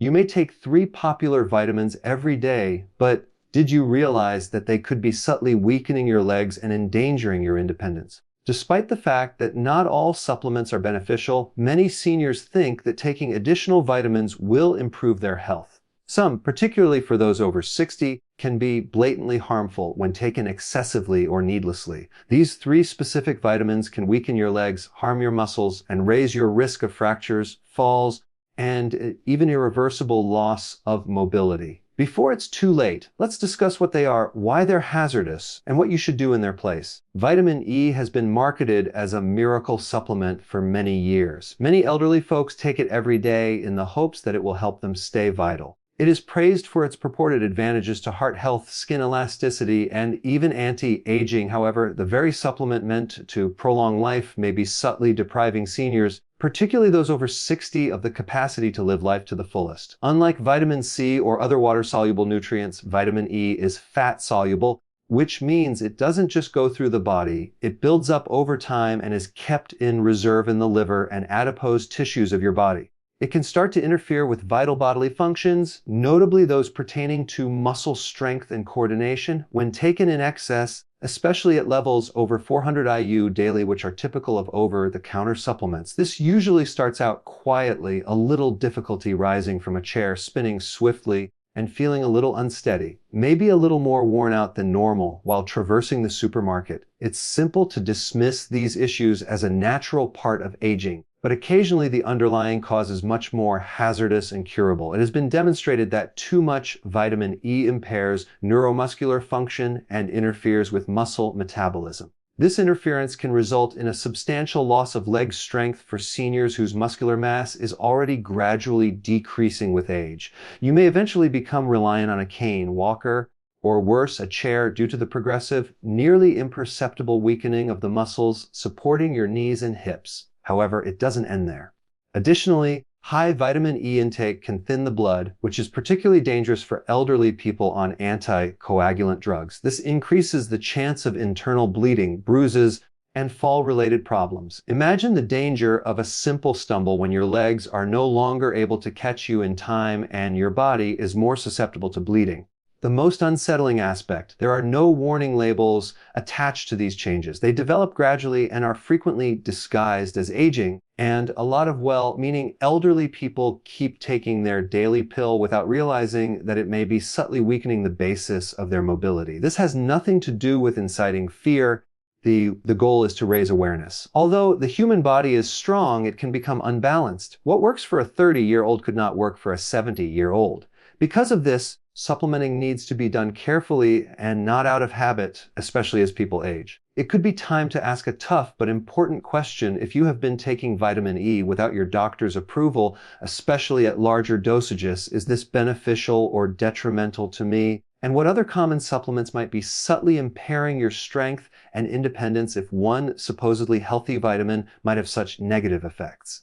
You may take 3 popular vitamins every day, but did you realize that they could be subtly weakening your legs and endangering your independence? Despite the fact that not all supplements are beneficial, many seniors think that taking additional vitamins will improve their health. Some, particularly for those over 60, can be blatantly harmful when taken excessively or needlessly. These 3 specific vitamins can weaken your legs, harm your muscles, and raise your risk of fractures, falls, and even irreversible loss of mobility. Before it's too late, let's discuss what they are, why they're hazardous, and what you should do in their place. Vitamin E has been marketed as a miracle supplement for many years. Many elderly folks take it every day in the hopes that it will help them stay vital. It is praised for its purported advantages to heart health, skin elasticity, and even anti-aging. However, the very supplement meant to prolong life may be subtly depriving seniors, particularly those over 60, of the capacity to live life to the fullest. Unlike vitamin C or other water-soluble nutrients, vitamin E is fat-soluble, which means it doesn't just go through the body, it builds up over time and is kept in reserve in the liver and adipose tissues of your body. It can start to interfere with vital bodily functions, notably those pertaining to muscle strength and coordination, when taken in excess, especially at levels over 400 IU daily, which are typical of over-the-counter supplements. This usually starts out quietly, a little difficulty rising from a chair, spinning swiftly, and feeling a little unsteady, maybe a little more worn out than normal while traversing the supermarket. It's simple to dismiss these issues as a natural part of aging, but occasionally the underlying cause is much more hazardous and curable. It has been demonstrated that too much vitamin E impairs neuromuscular function and interferes with muscle metabolism. This interference can result in a substantial loss of leg strength for seniors whose muscular mass is already gradually decreasing with age. You may eventually become reliant on a cane, walker, or worse, a chair, due to the progressive, nearly imperceptible weakening of the muscles supporting your knees and hips. However, it doesn't end there. Additionally, high vitamin E intake can thin the blood, which is particularly dangerous for elderly people on anticoagulant drugs. This increases the chance of internal bleeding, bruises, and fall-related problems. Imagine the danger of a simple stumble when your legs are no longer able to catch you in time and your body is more susceptible to bleeding. The most unsettling aspect: there are no warning labels attached to these changes. They develop gradually and are frequently disguised as aging, and a lot of well-meaning elderly people keep taking their daily pill without realizing that it may be subtly weakening the basis of their mobility. This has nothing to do with inciting fear. The goal is to raise awareness. Although the human body is strong, it can become unbalanced. What works for a 30-year-old could not work for a 70-year-old. Because of this, supplementing needs to be done carefully and not out of habit, especially as people age. It could be time to ask a tough but important question. If you have been taking vitamin E without your doctor's approval, especially at larger dosages, is this beneficial or detrimental to me? And what other common supplements might be subtly impairing your strength and independence if one supposedly healthy vitamin might have such negative effects?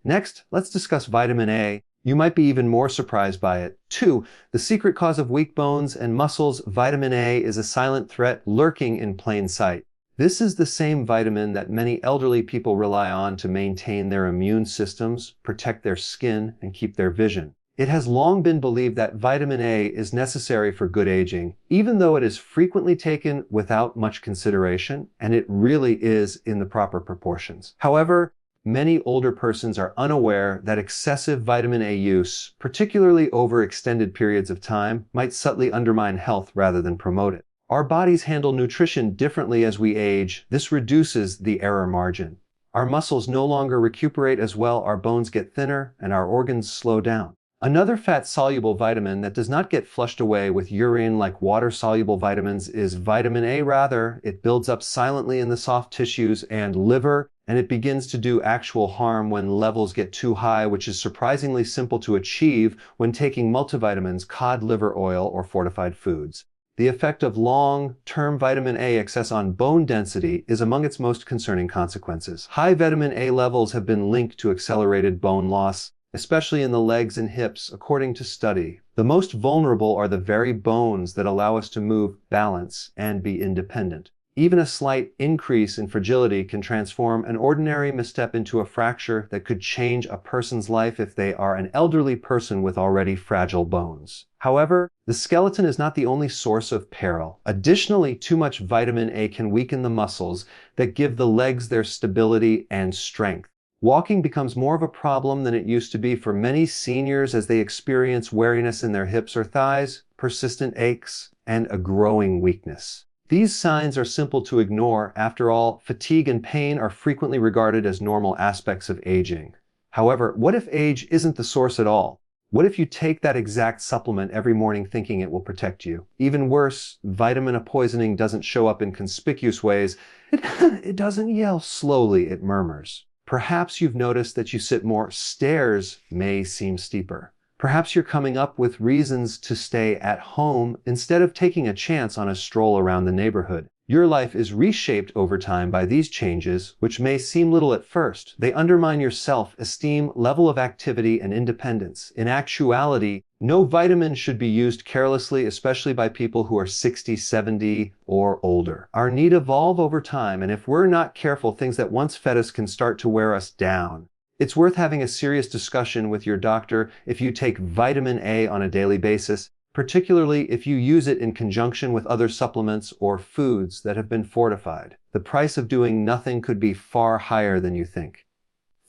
Next, let's discuss vitamin A. You might be even more surprised by it. 2. The secret cause of weak bones and muscles. Vitamin A is a silent threat lurking in plain sight. This is the same vitamin that many elderly people rely on to maintain their immune systems, protect their skin, and keep their vision. It has long been believed that vitamin A is necessary for good aging, even though it is frequently taken without much consideration, and it really is in the proper proportions. However, many older persons are unaware that excessive vitamin A use, particularly over extended periods of time, might subtly undermine health rather than promote it. Our bodies handle nutrition differently as we age. This reduces the error margin. Our muscles no longer recuperate as well, our bones get thinner, and our organs slow down. Another fat-soluble vitamin that does not get flushed away with urine like water-soluble vitamins is vitamin A. Rather, it builds up silently in the soft tissues and liver, and it begins to do actual harm when levels get too high, which is surprisingly simple to achieve when taking multivitamins, cod liver oil, or fortified foods. The effect of long-term vitamin A excess on bone density is among its most concerning consequences. High vitamin A levels have been linked to accelerated bone loss, especially in the legs and hips, according to study. The most vulnerable are the very bones that allow us to move, balance, and be independent. Even a slight increase in fragility can transform an ordinary misstep into a fracture that could change a person's life if they are an elderly person with already fragile bones. However, the skeleton is not the only source of peril. Additionally, too much vitamin A can weaken the muscles that give the legs their stability and strength. Walking becomes more of a problem than it used to be for many seniors as they experience weariness in their hips or thighs, persistent aches, and a growing weakness. These signs are simple to ignore. After all, fatigue and pain are frequently regarded as normal aspects of aging. However, what if age isn't the source at all? What if you take that exact supplement every morning thinking it will protect you? Even worse, vitamin poisoning doesn't show up in conspicuous ways. It doesn't yell slowly, it murmurs. Perhaps you've noticed that you sit more. Stairs may seem steeper. Perhaps you're coming up with reasons to stay at home instead of taking a chance on a stroll around the neighborhood. Your life is reshaped over time by these changes, which may seem little at first. They undermine your self-esteem, level of activity, and independence. In actuality, no vitamin should be used carelessly, especially by people who are 60, 70, or older. Our needs evolve over time, and if we're not careful, things that once fed us can start to wear us down. It's worth having a serious discussion with your doctor if you take vitamin A on a daily basis, particularly if you use it in conjunction with other supplements or foods that have been fortified. The price of doing nothing could be far higher than you think.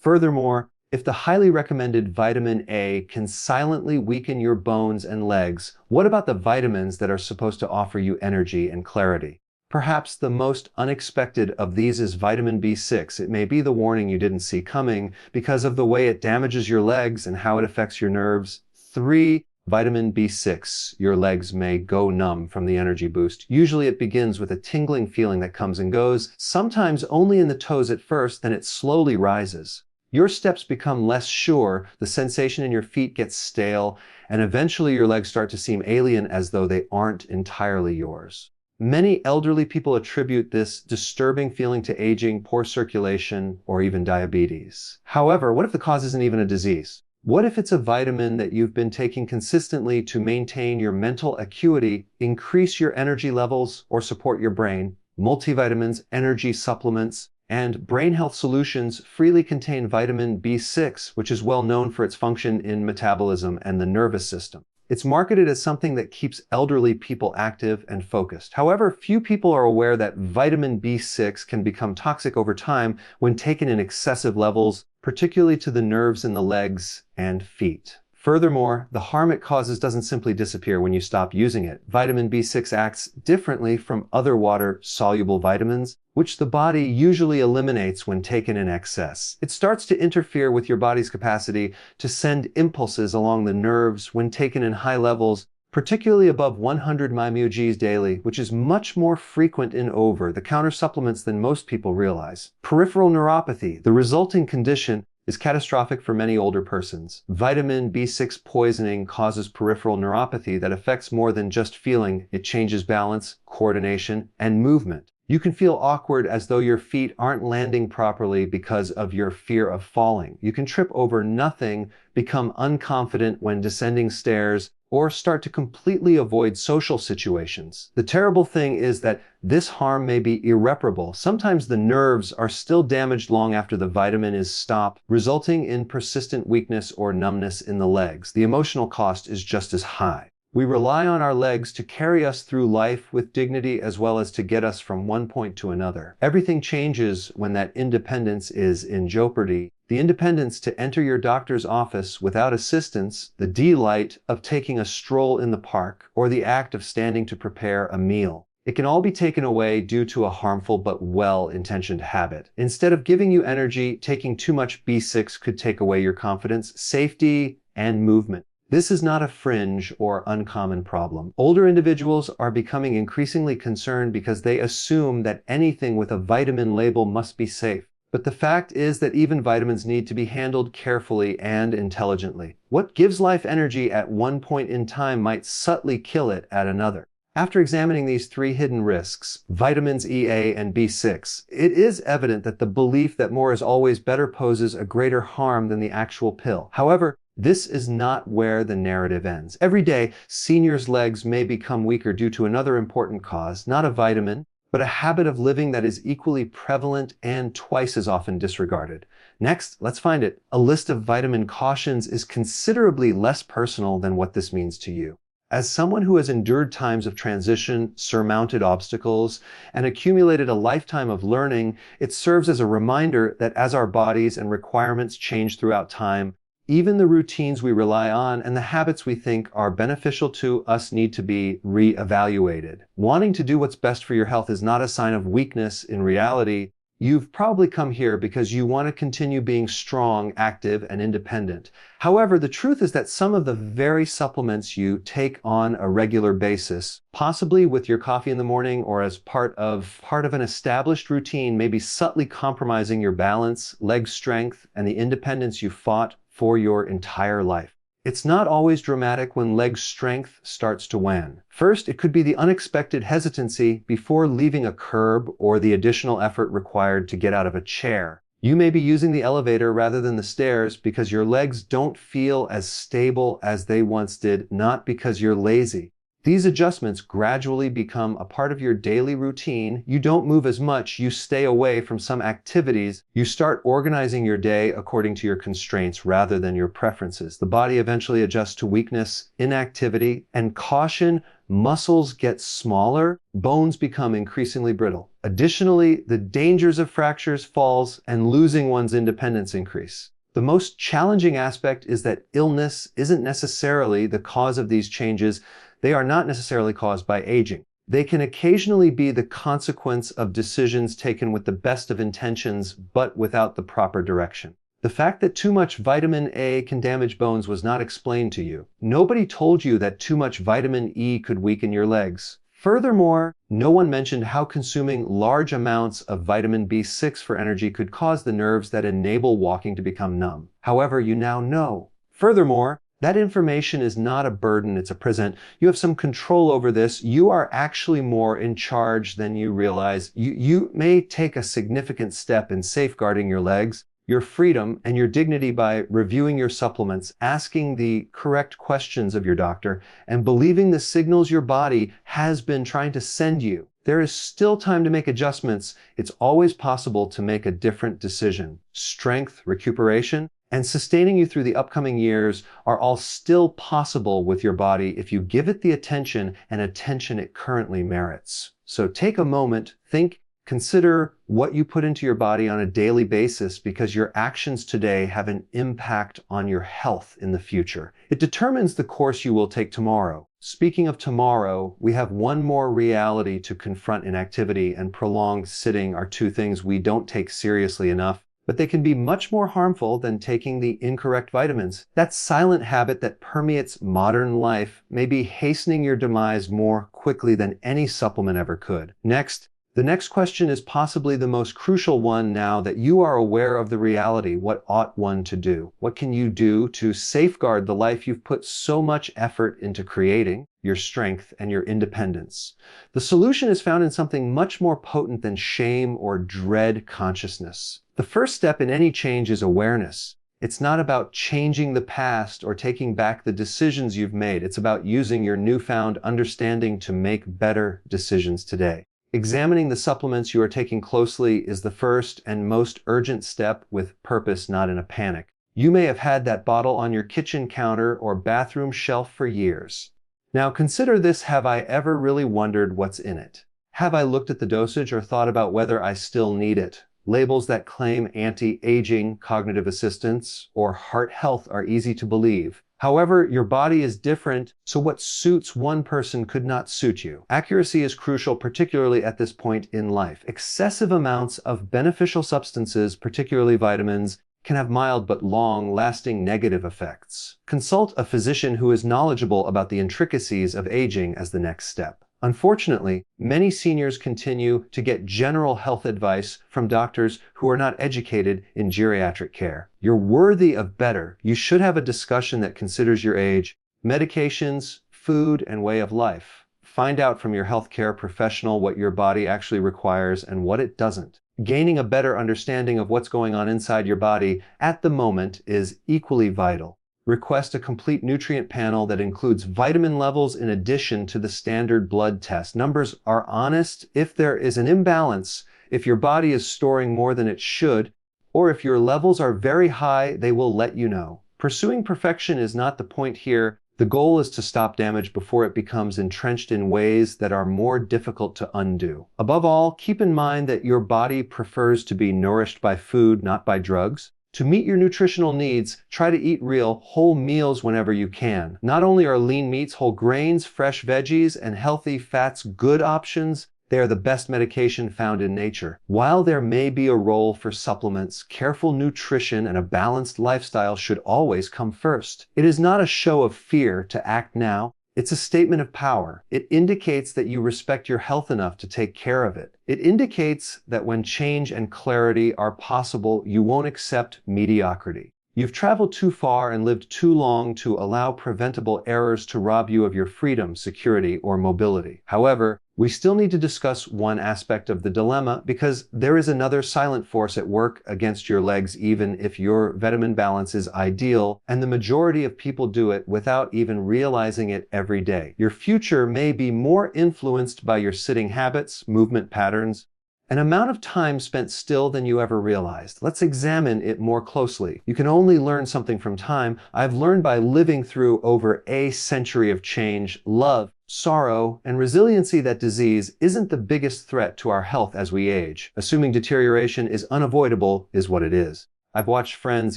Furthermore, if the highly recommended vitamin A can silently weaken your bones and legs, what about the vitamins that are supposed to offer you energy and clarity? Perhaps the most unexpected of these is vitamin B6. It may be the warning you didn't see coming because of the way it damages your legs and how it affects your nerves. 3. Vitamin B6. Your legs may go numb from the energy boost. Usually it begins with a tingling feeling that comes and goes, sometimes only in the toes at first, then it slowly rises. Your steps become less sure, the sensation in your feet gets stale, and eventually your legs start to seem alien as though they aren't entirely yours. Many elderly people attribute this disturbing feeling to aging, poor circulation, or even diabetes. However, what if the cause isn't even a disease? What if it's a vitamin that you've been taking consistently to maintain your mental acuity, increase your energy levels, or support your brain? Multivitamins, energy supplements, and brain health solutions freely contain vitamin B6, which is well known for its function in metabolism and the nervous system. It's marketed as something that keeps elderly people active and focused. However, few people are aware that vitamin B6 can become toxic over time when taken in excessive levels, particularly to the nerves in the legs and feet. Furthermore, the harm it causes doesn't simply disappear when you stop using it. Vitamin B6 acts differently from other water-soluble vitamins, which the body usually eliminates when taken in excess. It starts to interfere with your body's capacity to send impulses along the nerves when taken in high levels, particularly above 100 μmg daily, which is much more frequent in over-the-counter supplements than most people realize. Peripheral neuropathy, the resulting condition, is catastrophic for many older persons. Vitamin B6 poisoning causes peripheral neuropathy that affects more than just feeling. It changes balance, coordination, and movement. You can feel awkward as though your feet aren't landing properly because of your fear of falling. You can trip over nothing, become unconfident when descending stairs, or start to completely avoid social situations. The terrible thing is that this harm may be irreparable. Sometimes the nerves are still damaged long after the vitamin is stopped, resulting in persistent weakness or numbness in the legs. The emotional cost is just as high. We rely on our legs to carry us through life with dignity as well as to get us from one point to another. Everything changes when that independence is in jeopardy. The independence to enter your doctor's office without assistance, the delight of taking a stroll in the park, or the act of standing to prepare a meal. It can all be taken away due to a harmful but well-intentioned habit. Instead of giving you energy, taking too much B6 could take away your confidence, safety, and movement. This is not a fringe or uncommon problem. Older individuals are becoming increasingly concerned because they assume that anything with a vitamin label must be safe. But the fact is that even vitamins need to be handled carefully and intelligently. What gives life energy at one point in time might subtly kill it at another. After examining these three hidden risks, vitamins E, A, and B6, it is evident that the belief that more is always better poses a greater harm than the actual pill. However, this is not where the narrative ends. Every day, seniors' legs may become weaker due to another important cause, not a vitamin, but a habit of living that is equally prevalent and twice as often disregarded. Next, let's find it. A list of vitamin cautions is considerably less personal than what this means to you. As someone who has endured times of transition, surmounted obstacles, and accumulated a lifetime of learning, it serves as a reminder that as our bodies and requirements change throughout time, even the routines we rely on and the habits we think are beneficial to us need to be re-evaluated. Wanting to do what's best for your health is not a sign of weakness. In reality, you've probably come here because you want to continue being strong, active, and independent. However, the truth is that some of the very supplements you take on a regular basis, possibly with your coffee in the morning or as part of an established routine, may be subtly compromising your balance, leg strength, and the independence you fought for your entire life. It's not always dramatic when leg strength starts to wane. First, it could be the unexpected hesitancy before leaving a curb or the additional effort required to get out of a chair. You may be using the elevator rather than the stairs because your legs don't feel as stable as they once did, not because you're lazy. These adjustments gradually become a part of your daily routine. You don't move as much, you stay away from some activities, you start organizing your day according to your constraints rather than your preferences. The body eventually adjusts to weakness, inactivity, and caution. Muscles get smaller, bones become increasingly brittle. Additionally, the dangers of fractures, falls, and losing one's independence increase. The most challenging aspect is that illness isn't necessarily the cause of these changes. They are not necessarily caused by aging. They can occasionally be the consequence of decisions taken with the best of intentions, but without the proper direction. The fact that too much vitamin A can damage bones was not explained to you. Nobody told you that too much vitamin E could weaken your legs. Furthermore, no one mentioned how consuming large amounts of vitamin B6 for energy could cause the nerves that enable walking to become numb. However, you now know. Furthermore, that information is not a burden, it's a present. You have some control over this. You are actually more in charge than you realize. You may take a significant step in safeguarding your legs, your freedom, and your dignity by reviewing your supplements, asking the correct questions of your doctor, and believing the signals your body has been trying to send you. There is still time to make adjustments. It's always possible to make a different decision. Strength, recuperation, and sustaining you through the upcoming years are all still possible with your body if you give it the attention it currently merits. So take a moment, think, consider what you put into your body on a daily basis because your actions today have an impact on your health in the future. It determines the course you will take tomorrow. Speaking of tomorrow, we have one more reality to confront. Inactivity and prolonged sitting are two things we don't take seriously enough, but they can be much more harmful than taking the incorrect vitamins. That silent habit that permeates modern life may be hastening your demise more quickly than any supplement ever could. The next question is possibly the most crucial one now that you are aware of the reality. What ought one to do? What can you do to safeguard the life you've put so much effort into creating, your strength and your independence? The solution is found in something much more potent than shame or dread consciousness. The first step in any change is awareness. It's not about changing the past or taking back the decisions you've made. It's about using your newfound understanding to make better decisions today. Examining the supplements you are taking closely is the first and most urgent step, with purpose, not in a panic. You may have had that bottle on your kitchen counter or bathroom shelf for years. Now consider this: have I ever really wondered what's in it? Have I looked at the dosage or thought about whether I still need it? Labels that claim anti-aging, cognitive assistance, or heart health are easy to believe. However, your body is different, so what suits one person could not suit you. Accuracy is crucial, particularly at this point in life. Excessive amounts of beneficial substances, particularly vitamins, can have mild but long-lasting negative effects. Consult a physician who is knowledgeable about the intricacies of aging as the next step. Unfortunately, many seniors continue to get general health advice from doctors who are not educated in geriatric care. You're worthy of better. You should have a discussion that considers your age, medications, food, and way of life. Find out from your healthcare professional what your body actually requires and what it doesn't. Gaining a better understanding of what's going on inside your body at the moment is equally vital. Request a complete nutrient panel that includes vitamin levels in addition to the standard blood test. Numbers are honest. If there is an imbalance, if your body is storing more than it should, or if your levels are very high, they will let you know. Pursuing perfection is not the point here. The goal is to stop damage before it becomes entrenched in ways that are more difficult to undo. Above all, keep in mind that your body prefers to be nourished by food, not by drugs. To meet your nutritional needs, try to eat real, whole meals whenever you can. Not only are lean meats, whole grains, fresh veggies, and healthy fats good options, they are the best medication found in nature. While there may be a role for supplements, careful nutrition and a balanced lifestyle should always come first. It is not a show of fear to act now. It's a statement of power. It indicates that you respect your health enough to take care of it. It indicates that when change and clarity are possible, you won't accept mediocrity. You've traveled too far and lived too long to allow preventable errors to rob you of your freedom, security, or mobility. However, we still need to discuss one aspect of the dilemma because there is another silent force at work against your legs even if your vitamin balance is ideal, and the majority of people do it without even realizing it every day. Your future may be more influenced by your sitting habits, movement patterns, an amount of time spent still than you ever realized. Let's examine it more closely. You can only learn something from time. I've learned by living through over a century of change, love, sorrow, and resiliency that disease isn't the biggest threat to our health as we age. Assuming deterioration is unavoidable is what it is. I've watched friends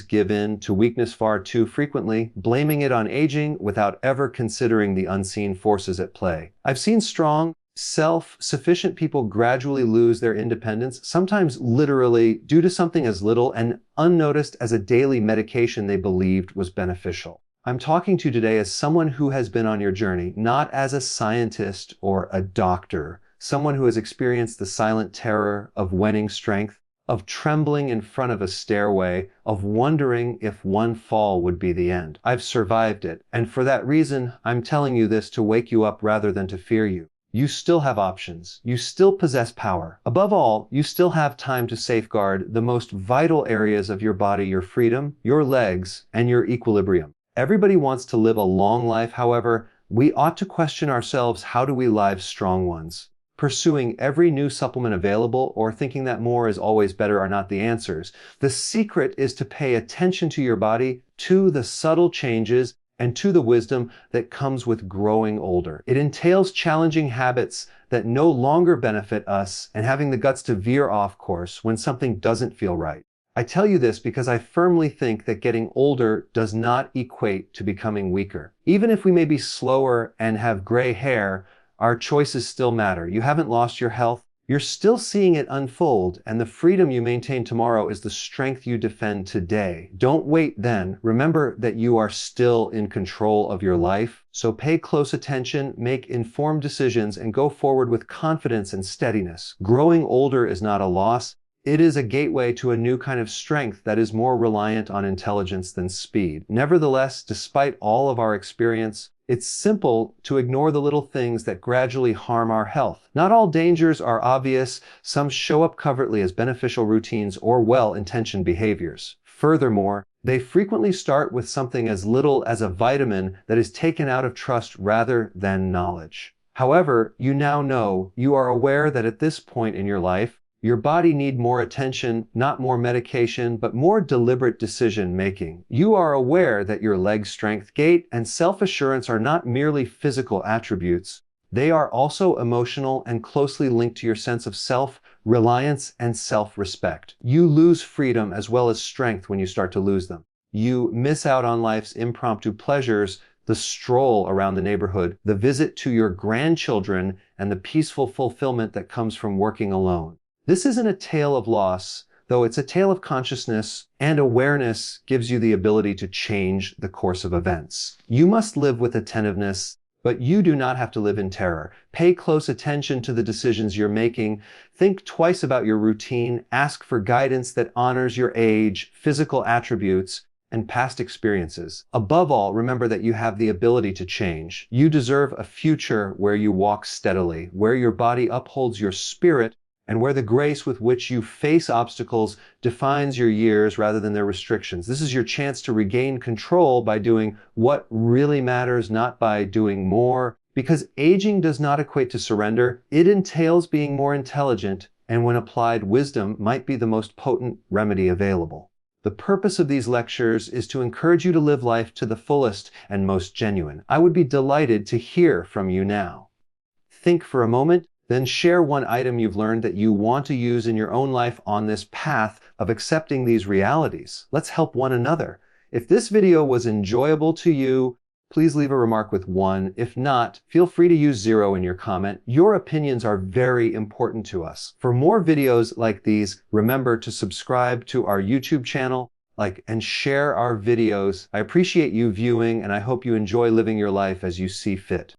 give in to weakness far too frequently, blaming it on aging without ever considering the unseen forces at play. I've seen strong, self-sufficient people gradually lose their independence, sometimes literally due to something as little and unnoticed as a daily medication they believed was beneficial. I'm talking to you today as someone who has been on your journey, not as a scientist or a doctor, someone who has experienced the silent terror of waning strength, of trembling in front of a stairway, of wondering if one fall would be the end. I've survived it, and for that reason, I'm telling you this to wake you up rather than to fear you. You still have options. You still possess power. Above all, you still have time to safeguard the most vital areas of your body, your freedom, your legs, and your equilibrium. Everybody wants to live a long life. However, we ought to question ourselves, how do we live strong ones? Pursuing every new supplement available or thinking that more is always better are not the answers. The secret is to pay attention to your body, to the subtle changes, and to the wisdom that comes with growing older. It entails challenging habits that no longer benefit us and having the guts to veer off course when something doesn't feel right. I tell you this because I firmly think that getting older does not equate to becoming weaker. Even if we may be slower and have gray hair, our choices still matter. You haven't lost your health. You're still seeing it unfold, and the freedom you maintain tomorrow is the strength you defend today. Don't wait then. Remember that you are still in control of your life. So pay close attention, make informed decisions, and go forward with confidence and steadiness. Growing older is not a loss. It is a gateway to a new kind of strength that is more reliant on intelligence than speed. Nevertheless, despite all of our experience, it's simple to ignore the little things that gradually harm our health. Not all dangers are obvious. Some show up covertly as beneficial routines or well-intentioned behaviors. Furthermore, they frequently start with something as little as a vitamin that is taken out of trust rather than knowledge. However, you now know, you are aware that at this point in your life, your body needs more attention, not more medication, but more deliberate decision-making. You are aware that your leg strength, gait, and self-assurance are not merely physical attributes. They are also emotional and closely linked to your sense of self, reliance, and self-respect. You lose freedom as well as strength when you start to lose them. You miss out on life's impromptu pleasures, the stroll around the neighborhood, the visit to your grandchildren, and the peaceful fulfillment that comes from working alone. This isn't a tale of loss, though it's a tale of consciousness, and awareness gives you the ability to change the course of events. You must live with attentiveness, but you do not have to live in terror. Pay close attention to the decisions you're making. Think twice about your routine. Ask for guidance that honors your age, physical attributes, and past experiences. Above all, remember that you have the ability to change. You deserve a future where you walk steadily, where your body upholds your spirit, and where the grace with which you face obstacles defines your years rather than their restrictions. This is your chance to regain control by doing what really matters, not by doing more. Because aging does not equate to surrender, it entails being more intelligent, and when applied, wisdom might be the most potent remedy available. The purpose of these lectures is to encourage you to live life to the fullest and most genuine. I would be delighted to hear from you now. Think for a moment, then share one item you've learned that you want to use in your own life on this path of accepting these realities. Let's help one another. If this video was enjoyable to you, please leave a remark with 1. If not, feel free to use 0 in your comment. Your opinions are very important to us. For more videos like these, remember to subscribe to our YouTube channel, like and share our videos. I appreciate you viewing, and I hope you enjoy living your life as you see fit.